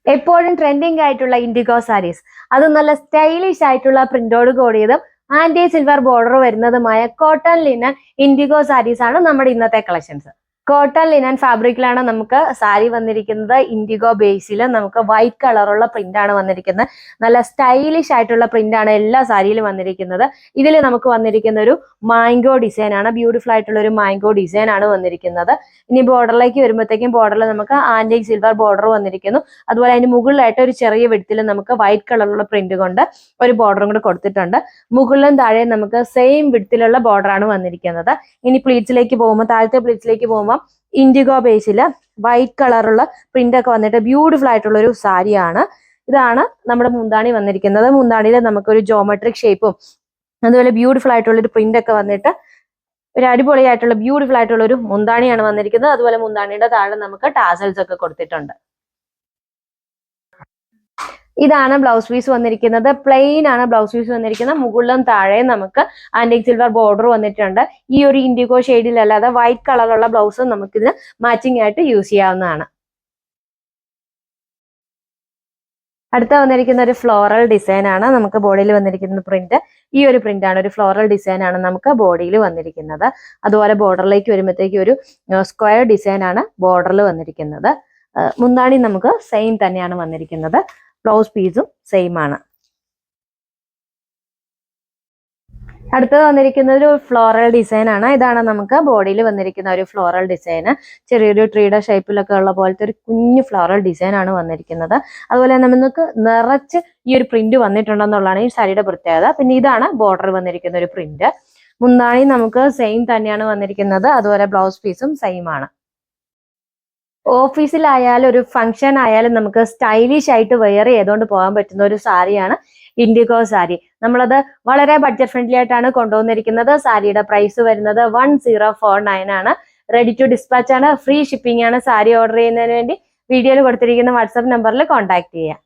എപ്പോഴും ട്രെൻഡിങ് ആയിട്ടുള്ള ഇൻഡിഗോ സാരീസ്, അത് നല്ല സ്റ്റൈലിഷ് ആയിട്ടുള്ള പ്രിന്റോട് കൂടിയതും ആന്റി സിൽവർ ബോർഡർ വരുന്നതുമായ കോട്ടൺ ലിനൻ ഇൻഡിഗോ സാരീസ് ആണ് നമ്മുടെ ഇന്നത്തെ കളക്ഷൻസ്. കോട്ടൺ ലിനൻ ഫാബ്രിക്കിലാണ് നമുക്ക് സാരി വന്നിരിക്കുന്നത്. ഇൻഡിഗോ ബേസിൽ നമുക്ക് വൈറ്റ് കളറുള്ള പ്രിന്റ് ആണ് വന്നിരിക്കുന്നത്. നല്ല സ്റ്റൈലിഷ് ആയിട്ടുള്ള പ്രിന്റ് ആണ് എല്ലാ സാരിയിലും വന്നിരിക്കുന്നത്. ഇതിൽ നമുക്ക് വന്നിരിക്കുന്ന ഒരു മാംഗോ ഡിസൈൻ ആണ്, ബ്യൂട്ടിഫുൾ ആയിട്ടുള്ള ഒരു മാംഗോ ഡിസൈൻ ആണ് വന്നിരിക്കുന്നത്. ഇനി ബോർഡറിലേക്ക് വരുമ്പോഴത്തേക്കും ബോർഡറിൽ നമുക്ക് ആന്റിക് സിൽവർ ബോർഡർ വന്നിരിക്കുന്നു. അതുപോലെ അതിന് മുകളിലായിട്ട് ഒരു ചെറിയ വിടത്തിൽ നമുക്ക് വൈറ്റ് കളറുള്ള പ്രിന്റ് കൊണ്ട് ഒരു ബോർഡറും കൂടെ കൊടുത്തിട്ടുണ്ട്. മുകളിലും താഴെ നമുക്ക് സെയിം വിടത്തിലുള്ള ബോർഡർ ആണ് വന്നിരിക്കുന്നത്. ഇനി പ്ലീറ്റ്സിലേക്ക് പോകുമ്പോൾ, താഴത്തെ പ്ലീറ്റ്സിലേക്ക് പോകുമ്പോൾ ഇൻഡിഗോ ബേസിൽ വൈറ്റ് കളറുള്ള പ്രിന്റ് ഒക്കെ വന്നിട്ട് ബ്യൂട്ടിഫുൾ ആയിട്ടുള്ള ഒരു സാരിയാണ്. ഇതാണ് നമ്മുടെ മുന്താണി വന്നിരിക്കുന്നത്. മുന്താണിയിൽ നമുക്കൊരു ജോമെട്രിക് ഷേപ്പും അതുപോലെ ബ്യൂട്ടിഫുൾ ആയിട്ടുള്ള ഒരു പ്രിന്റ് ഒക്കെ വന്നിട്ട് ഒരു അടിപൊളിയായിട്ടുള്ള ബ്യൂട്ടിഫുൾ ആയിട്ടുള്ള ഒരു മുന്താണിയാണ് വന്നിരിക്കുന്നത്. അതുപോലെ മുന്താണിയുടെ താഴെ നമുക്ക് ടാസൽസ് ഒക്കെ കൊടുത്തിട്ടുണ്ട്. ഇതാണ് ബ്ലൗസ് പീസ് വന്നിരിക്കുന്നത്. പ്ലെയിൻ ആണ് ബ്ലൗസ് പീസ് വന്നിരിക്കുന്നത്. മുകളിലും താഴെ നമുക്ക് ആന്റിക് സിൽവർ ബോർഡർ വന്നിട്ടുണ്ട്. ഈ ഒരു ഇൻഡിഗോ ഷെയ്ഡിലല്ലാതെ വൈറ്റ് കളറുള്ള ബ്ലൗസ് നമുക്കിത് മാച്ചിങ് ആയിട്ട് യൂസ് ചെയ്യാവുന്നതാണ്. അടുത്ത വന്നിരിക്കുന്ന ഒരു ഫ്ലോറൽ ഡിസൈൻ ആണ്. നമുക്ക് ബോഡിയിൽ വന്നിരിക്കുന്ന പ്രിന്റ് ഈ ഒരു പ്രിന്റ് ആണ്, ഒരു ഫ്ലോറൽ ഡിസൈൻ ആണ് നമുക്ക് ബോഡിയിൽ വന്നിരിക്കുന്നത്. അതുപോലെ ബോർഡറിലേക്ക് വരുമ്പോഴത്തേക്ക് ഒരു സ്ക്വയർ ഡിസൈൻ ആണ് ബോർഡറിൽ വന്നിരിക്കുന്നത്. മുന്താണി നമുക്ക് സെയിം തന്നെയാണ് വന്നിരിക്കുന്നത്. ബ്ലൗസ് പീസും സെയിം ആണ്. അടുത്തത് വന്നിരിക്കുന്നത് ഒരു ഫ്ലോറൽ ഡിസൈൻ ആണ്. ഇതാണ് നമുക്ക് ബോഡിയിൽ വന്നിരിക്കുന്ന ഒരു ഫ്ലോറൽ ഡിസൈൻ. ചെറിയൊരു ട്രീയുടെ ഷേപ്പിലൊക്കെ ഉള്ള പോലത്തെ ഒരു കുഞ്ഞു ഫ്ലോറൽ ഡിസൈൻ ആണ് വന്നിരിക്കുന്നത്. അതുപോലെ നമുക്ക് നിറച്ച് ഈ ഒരു പ്രിന്റ് വന്നിട്ടുണ്ടെന്നുള്ളതാണ് ഈ സാരിയുടെ പ്രത്യേകത. പിന്നെ ഇതാണ് ബോർഡർ വന്നിരിക്കുന്ന ഒരു പ്രിന്റ്. മുന്താണി നമുക്ക് സെയിം തന്നെയാണ് വന്നിരിക്കുന്നത്. അതുപോലെ ബ്ലൗസ് പീസും സെയിം ആണ്. ഓഫീസിലായാലും ഒരു ഫംഗ്ഷൻ ആയാലും നമുക്ക് സ്റ്റൈലിഷ് ആയിട്ട് വെയർ ചെയ്തുകൊണ്ട് പോകാൻ പറ്റുന്ന ഒരു സാരിയാണ് ഇൻഡിഗോ സാരി. നമ്മളത് വളരെ ബഡ്ജറ്റ് ഫ്രണ്ട്ലി ആയിട്ടാണ് കൊണ്ടുവന്നിരിക്കുന്നത്. സാരിയുടെ പ്രൈസ് വരുന്നത് 1049 ആണ്. റെഡി ടു ഡിസ്പാച്ച് ആണ്, ഫ്രീ ഷിപ്പിംഗ് ആണ്. സാരി ഓർഡർ ചെയ്യുന്നതിന് വേണ്ടി വീഡിയോയിൽ കൊടുത്തിരിക്കുന്ന വാട്സാപ്പ് നമ്പറിൽ കോൺടാക്ട് ചെയ്യാം.